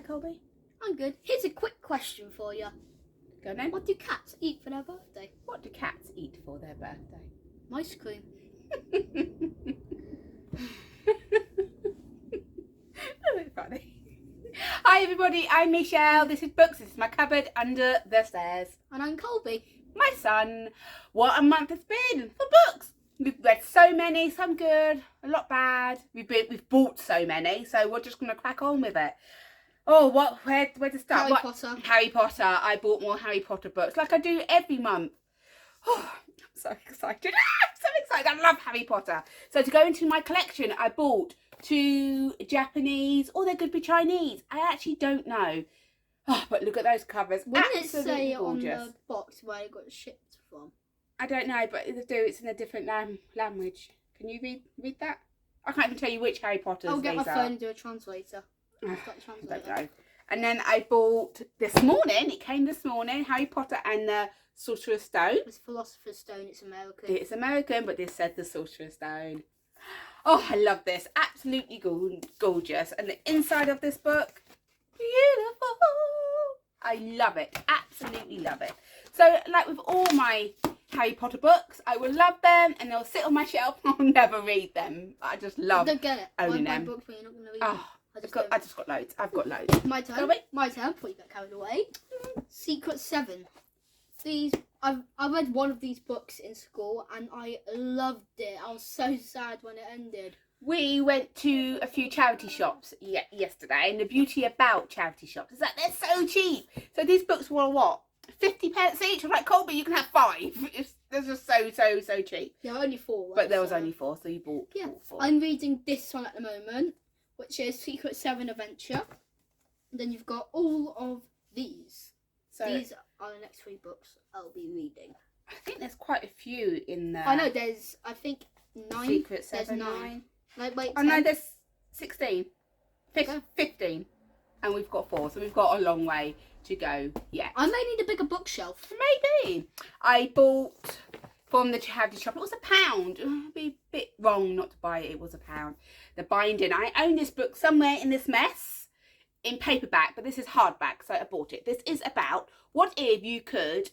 Colby? I'm good. Here's a quick question for you. Go on then. What do cats eat for their birthday? What do cats eat for their birthday? Ice cream. Oh, it's funny. Hi everybody, I'm Michelle. This is Books. This is my cupboard under the stairs. And I'm Colby. My son. What a month it's been for books. We've read so many, some good, a lot bad. We've bought so many, so we're just gonna crack on with it. Oh, where to start? Harry Potter. Harry Potter. I bought more Harry Potter books, like I do every month. Oh, I'm so excited. I'm so excited. I love Harry Potter. So to go into my collection, I bought 2 Japanese, or they could be Chinese. I actually don't know. Oh, but look at those covers. What did it Absolutely say gorgeous. on the box where it got shipped from? I don't know, but it's in a different language. Can you read that? I can't even tell you which Harry Potters I'll get my these are. phone and do a translator. I've got a I translator. don't know. And then I bought this morning, it came this morning, Harry Potter and the Sorcerer's Stone. It's Philosopher's Stone, it's American. It's American, but this said the Sorcerer's Stone. Oh, I love this. Absolutely gorgeous. And the inside of this book, beautiful. I love it. Absolutely love it. So, like with all my Harry Potter books, I will love them and they'll sit on my shelf. I'll never read them. I just love I don't get it. owning Why buy them. books when you're not going to read them? Oh, I I just got loads. I've got loads. My turn. Colby? My turn. Before you get carried away. Secret 7. I read one of these books in school and I loved it. I was so sad when it ended. We went to a few charity shops yesterday, and the beauty about charity shops is that they're so cheap. So these books were what, 50p each? I'm like, Colby, you can have 5. They're just so cheap. There were only 4. But there was only 4, so you bought 4. I'm reading this one at the moment, which is Secret 7 Adventure. And then you've got all of these. So These are the next 3 books I'll be reading. I think there's quite a few in there. I know there's, I think 9. Secret There's 7, 9. 9. Like, wait, Oh 10. no, there's 16. Okay. 15. And we've got 4, so we've got a long way to go yet. I may need a bigger bookshelf. Maybe. I bought from the charity shop. It was £1. It'd be a bit wrong not to buy it. It was £1. The binding. I own this book somewhere in this mess in paperback, but this is hardback, so I bought it. This is about what if you could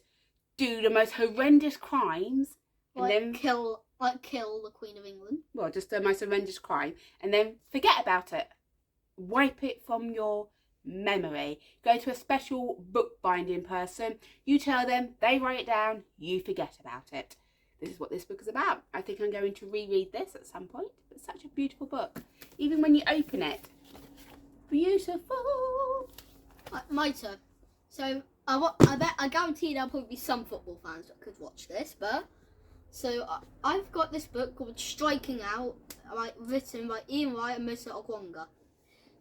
do the most horrendous crimes and then kill the Queen of England. Well, just the most horrendous crime, and then forget about it. Wipe it from your memory. Go to a special book binding person. You tell them, they write it down, you forget about it. This is what this book is about. I think I'm going to reread this at some point. It's such a beautiful book. Even when you open it. Beautiful. My turn. So, I guarantee there'll probably be some football fans that could watch this, but... So, I've got this book called Striking Out, written by Ian Wright and Mr. Okwonga.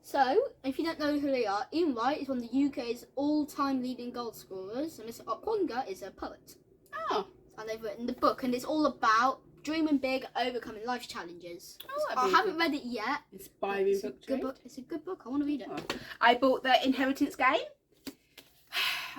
So, if you don't know who they are, Ian Wright is one of the UK's all-time leading goal scorers, and Mr. Okwonga is a poet. Oh. And they've written the book, and it's all about dreaming big, overcoming life's challenges. Oh, I haven't read it yet. Inspiring book to read. It's a good book. I want to read it. Oh. I bought the Inheritance Game.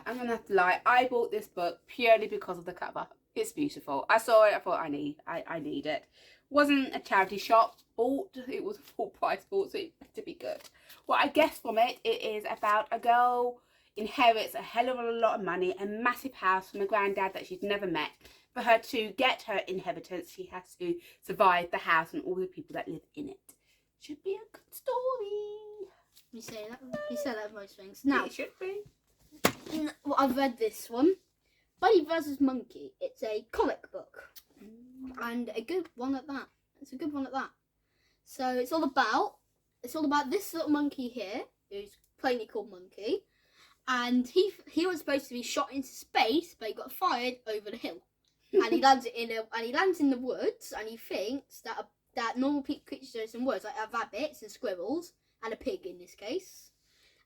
I'm going to have to lie. I bought this book purely because of the cover. It's beautiful. I saw it. I thought I need it. Wasn't a charity shop. It was a full price bought, so it better be good. What I guess from it is about a girl inherits a hell of a lot of money, a massive house from a granddad that she's never met. For her to get her inheritance, she has to survive the house and all the people that live in it. Should be a good story. You say that with most things. Now, it should be. Well, I've read this one. Bunny vs. Monkey. It's a comic book. And a good one at that. It's a good one at that. So it's all about this little monkey here, who's plainly called Monkey. And he was supposed to be shot into space, but he got fired over the hill. And he lands in the woods, and he thinks that normal creatures in woods, like rabbits and squirrels, and a pig in this case,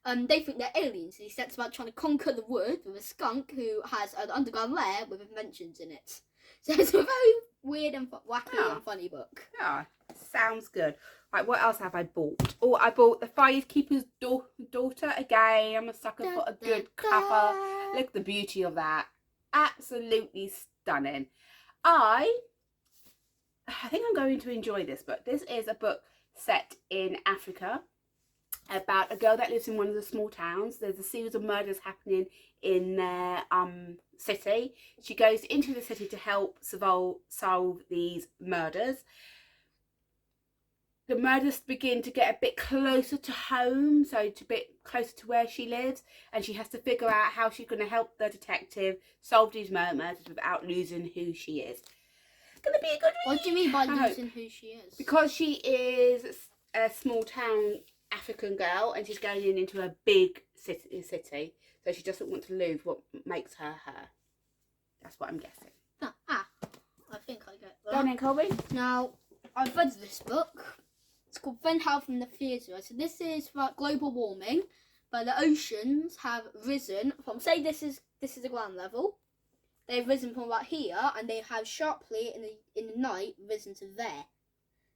they think they're aliens. And he sets about trying to conquer the wood with a skunk who has an underground lair with inventions in it. So it's a very weird and wacky and funny book. Yeah, sounds good. Right, what else have I bought? Oh, I bought The Firekeeper's Daughter again. I'm a sucker for a good cover. Look at the beauty of that. Absolutely stunning. I think I'm going to enjoy this book. This is a book set in Africa. about a girl that lives in one of the small towns. There's a series of murders happening in their city. She goes into the city to help solve these murders. The murders begin to get a bit closer to home, so a bit closer to where she lives, and she has to figure out how she's going to help the detective solve these murders without losing who she is. It's going to be a good read. What do you mean by losing who she is? Because she is a small town African girl, and she's going into a big city, so she doesn't want to lose what makes her her. That's what I'm guessing. I think I get that. Go on then, Colby. Now, I've read this book. It's called Fen Health and the Theatre. So this is about global warming, but the oceans have risen from, say this is the ground level. They've risen from about here, and they have sharply in the night risen to there.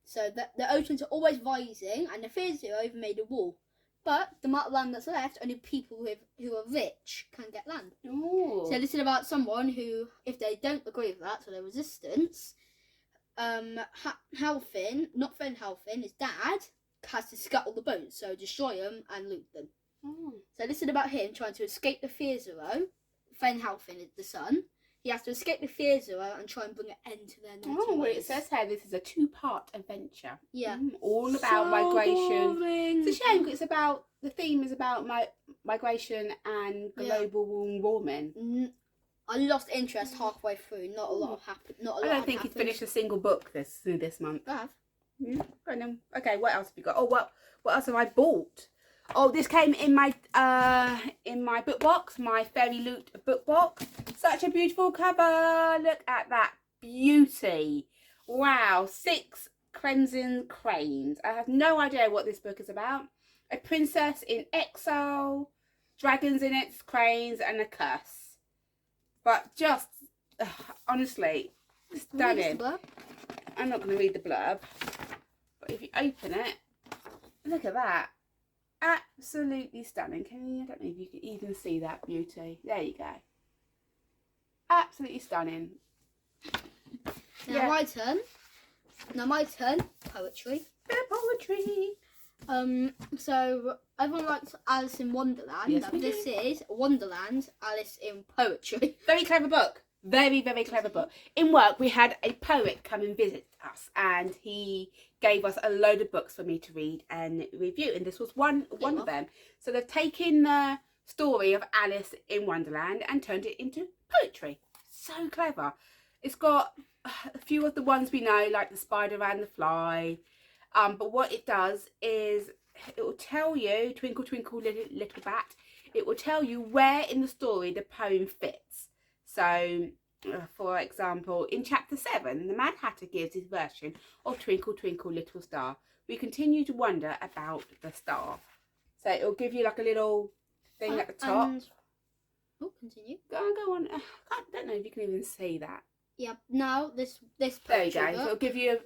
So the oceans are always rising, and the theatre have made a wall. But the amount of land that's left, only people who are rich can get land. Ooh. So this is about someone who, if they don't agree with that, so their resistance, Halfin, not Fen Halfin, his dad, has to scuttle the boats, so destroy them and loot them. Oh. So this is about him trying to escape the Fear Zero. Fen Halfin is the son. He has to escape the Fear Zero and try and bring an end to their naughty Oh, well, it ways. says here this is a 2-part adventure. Yeah. All about migration. Boring. It's a shame, 'cause the theme is about migration and global warming. I lost interest halfway through. Not a lot happened. I don't think he's finished a single book this month. I have. Okay, what else have we got? Oh, what else have I bought? Oh, this came in my book box, my Fairy Loot book box. Such a beautiful cover. Look at that beauty. Wow, 6 crimson cranes. I have no idea what this book is about. A princess in exile, dragons in its cranes, and a curse. But just, honestly, stunning. I'm not going to read the blurb, but if you open it, look at that. Absolutely stunning. I don't know if you can even see that beauty. There you go. Absolutely stunning. Now my turn. Poetry. Bit of poetry. So everyone likes Alice in Wonderland. Yes, we This is Wonderland, Alice in Poetry. Very clever book. Very, very clever book. In work, we had a poet come and visit us, and he gave us a load of books for me to read and review, and this was one of them. So they've taken the story of Alice in Wonderland and turned it into poetry. So clever. It's got a few of the ones we know, like the spider and the fly, but what it does is it will tell you, twinkle twinkle little bat, it will tell you where in the story the poem fits. So, for example, in chapter 7, the Mad Hatter gives his version of Twinkle Twinkle Little Star. We continue to wonder about the star. So it'll give you like a little thing at the top. Continue. Go on. I don't know if you can even see that. Yeah. Now this There poetry you go. book. So it'll give you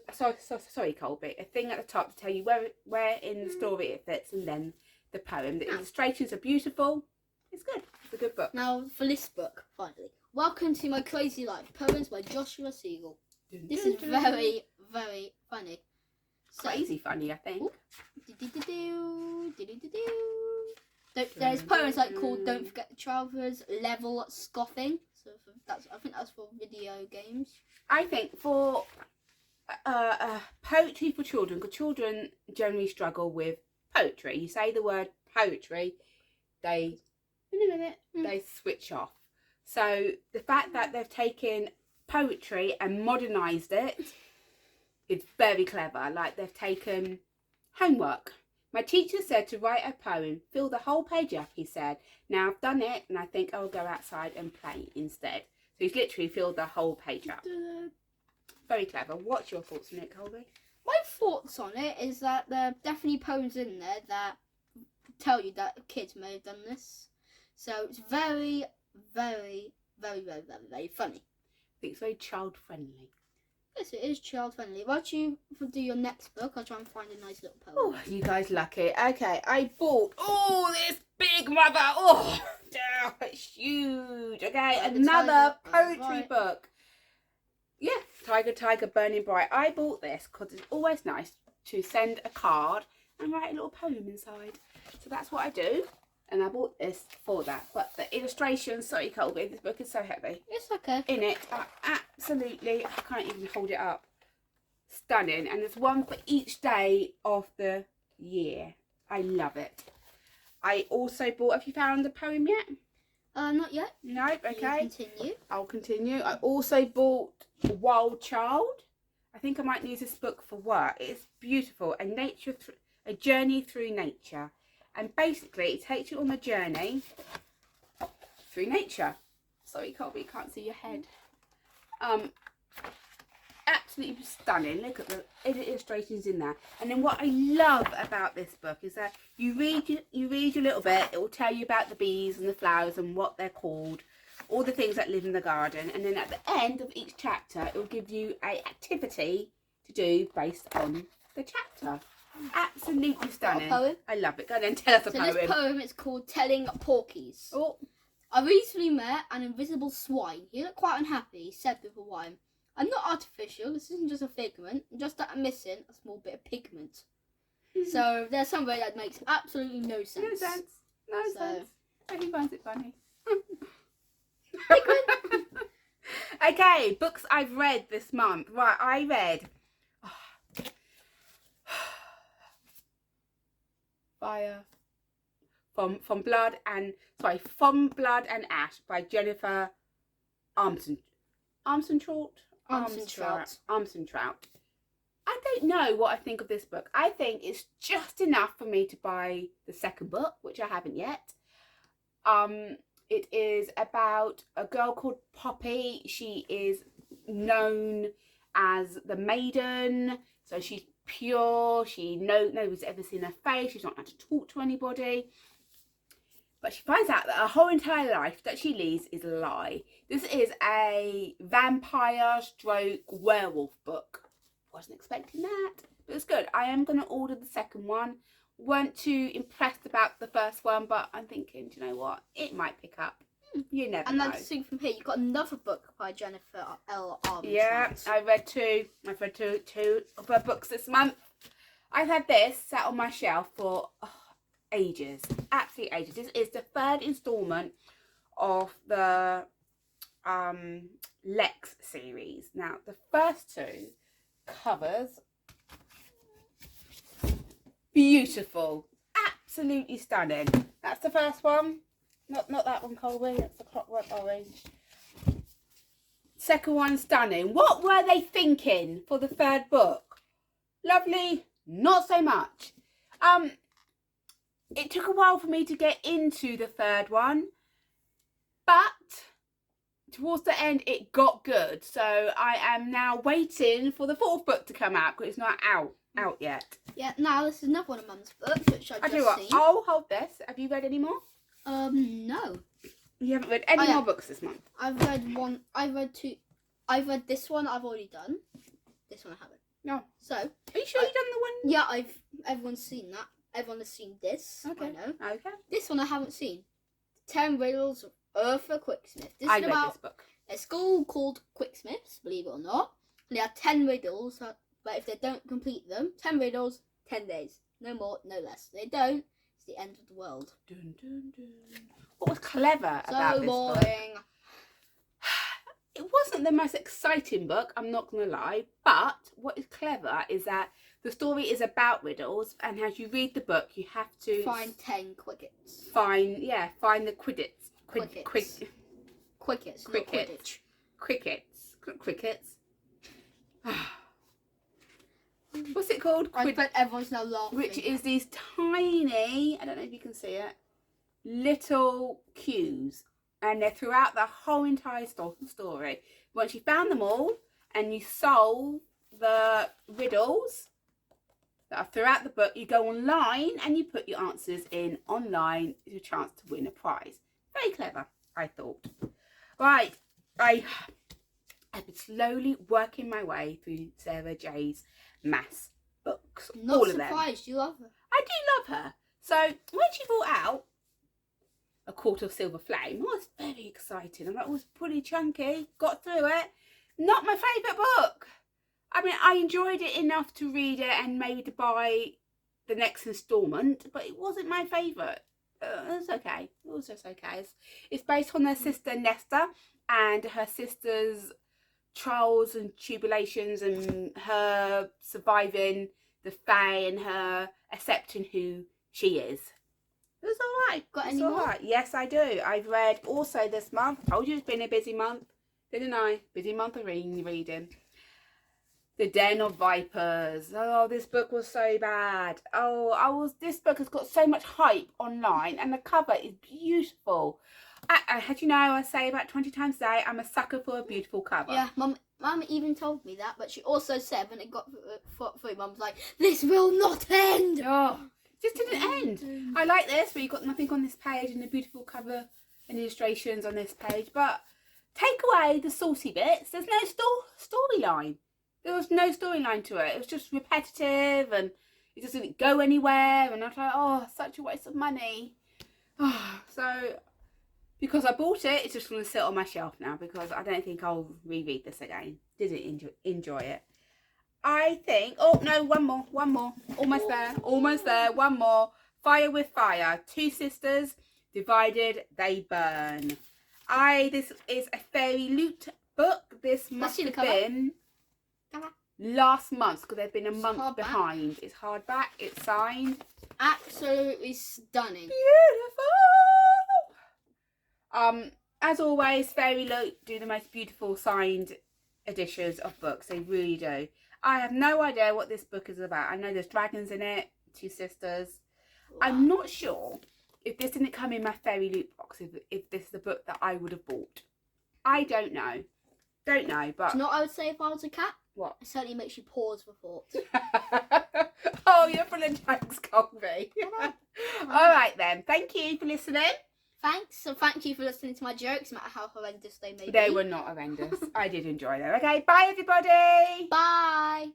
sorry, Colby. A thing at the top to tell you where in the story it fits, and then the poem. The illustrations are beautiful. It's good. It's a good book. Now for this book, finally. Welcome to My Crazy Life, poems by Joshua Siegel. This is very, very funny. So, Crazy funny, I think. There's poems like called "Don't Forget the Trousers," "Level," "Scoffing." So I think that's for video games. I think for poetry for children, because children generally struggle with poetry. You say the word poetry, they switch off. So the fact that they've taken poetry and modernised it is very clever. Like they've taken homework. My teacher said to write a poem, fill the whole page up, he said. Now I've done it and I think I'll go outside and play instead. So he's literally filled the whole page up. Very clever. What's your thoughts on it, Colby? My thoughts on it is that there are definitely poems in there that tell you that kids may have done this. So it's very, very, very, very, very, very funny. I think it's very child friendly. Yes, it is child friendly. Why don't you do your next book? I'll try and find a nice little poem. Oh, you guys lucky. Okay, I bought this big mother. Oh, it's huge. Okay, another poetry book. Yeah, Tiger, Tiger, Burning Bright. I bought this because it's always nice to send a card and write a little poem inside. So that's what I do. And I bought this for that. But the illustrations, sorry Colby, this book is so heavy. It's okay. In it are absolutely, I can't even hold it up, stunning. And there's one for each day of the year. I love it. I also bought, have you found the poem yet? Not yet. No, okay. You continue. I'll continue. I also bought Wild Child. I think I might use this book for work. It's beautiful. A journey through nature. And basically, it takes you on a journey through nature. Sorry, Colby, you can't see your head. Absolutely stunning. Look at the illustrations in there. And then what I love about this book is that you read a little bit. It will tell you about the bees and the flowers and what they're called, all the things that live in the garden. And then at the end of each chapter, it will give you an activity to do based on the chapter. Absolutely stunning. Poem? I love it. Go and tell us a poem. This poem is called Telling Porkies. Oh. I recently met an invisible swine. He looked quite unhappy. He said with a whine, "I'm not artificial. This isn't just a figment. Just that I'm missing a small bit of pigment." So there's somewhere that makes absolutely no sense. No sense. But he finds it funny. Okay, books I've read this month. Right, I read From Blood and Ash by Jennifer Armstrong. Armstrong Trout. I don't know what I think of this book. I think it's just enough for me to buy the second book, which I haven't yet. It is about a girl called Poppy. She is known as the Maiden, so she's pure. Nobody's ever seen her face. She's not allowed to talk to anybody. But she finds out that her whole entire life that she leads is a lie. This is a vampire stroke werewolf book. Wasn't expecting that, but it's good. I am going to order the second one. Weren't too impressed about the first one, but I'm thinking, do you know what? It might pick up. You never know. And then see from here, you've got another book by Jennifer L. Armstrong. Yeah, I've read two of her books this month. I've had this sat on my shelf for ages. Absolutely ages. This is the third instalment of the Lex series. Now, the first two covers, beautiful, absolutely stunning. That's the first one. Not that one, Colby. That's the Clockwork Orange. Second one, stunning. What were they thinking for the third book? Lovely, not so much. It took a while for me to get into the third one, but towards the end it got good. So I am now waiting for the fourth book to come out because it's not out yet. Yeah, now this is another one of Mum's books which I've just seen. I'll hold this. Have you read any more? No. You haven't read any more books this month? I've read one. I've read two. I've read this one. I've already done. This one I haven't. No. So. Are you sure you've done the one? Yeah, everyone's seen that. Everyone has seen this. Okay. I know. Okay. This one I haven't seen. 10 Riddles of Arthur Quicksmith. I read this book. A school called Quicksmiths, believe it or not. And they have 10 riddles, but if they don't complete them, 10 riddles, 10 days. No more, no less. If they don't, it's the end of the world. Dun, dun, dun. What was clever about this book? So boring. It wasn't the most exciting book, I'm not going to lie, but what is clever is that the story is about riddles, and as you read the book, you have to find 10 quickets. Find the quiddits. Crickets. What's it called? I bet everyone's now laughing. Which is these tiny, I don't know if you can see it, little cues. And they're throughout the whole entire story. Once you found them all and you solve the riddles that are throughout the book, you go online and you put your answers in online. It's a chance to win a prize. Very clever, I thought. Right, I've been slowly working my way through Sarah J's maths books. Not all of them. Surprised, you love her. I do love her. So when she brought out A Court of Silver Flame, I was very excited. I'm like, it was pretty chunky. Got through it. Not my favourite book. I mean, I enjoyed it enough to read it and maybe to buy the next instalment, but it wasn't my favourite. It was okay. It was just okay. It's based on her sister Nesta and her sister's trials and tribulations and her surviving the Fae and her accepting who she is. It was alright. Got any more? Yes, I do. I've read also this month. I told you it's been a busy month, didn't I? Busy month of reading. The Den of Vipers. Oh, this book was so bad. This book has got so much hype online and the cover is beautiful. Had you know, I say about 20 times a day, I'm a sucker for a beautiful cover. Yeah, Mum even told me that, but she also said when it got through, Mum was like, "This will not end." Oh, it just didn't end. I like this, where you've got nothing on this page and a beautiful cover and illustrations on this page, but take away the saucy bits. There's no storyline. There was no storyline to it. It was just repetitive and it just didn't go anywhere. And I was like, oh, such a waste of money. Oh, so, because I bought it, it's just going to sit on my shelf now because I don't think I'll reread this again. Didn't enjoy it. I think, oh no, one more. Almost there, one more. Fire with Fire. Two sisters, divided, they burn. This is a fairy loot book. This must have been last month because they've been a month behind. It's hardback, it's signed. Absolutely stunning. Beautiful. As always, Fairy Loot do the most beautiful signed editions of books. They really do. I have no idea what this book is about. I know there's dragons in it, two sisters. Wow. I'm not sure if this didn't come in my Fairy Loot box, if this is the book that I would have bought. I don't know. But... Do you know what I would say if I was a cat? What? It certainly makes you pause for thought. Oh, you're full of jokes, Colby. All right then. Thank you for listening. Thanks. So thank you for listening to my jokes, no matter how horrendous they may be. They were not horrendous. I did enjoy them. Okay, bye everybody. Bye.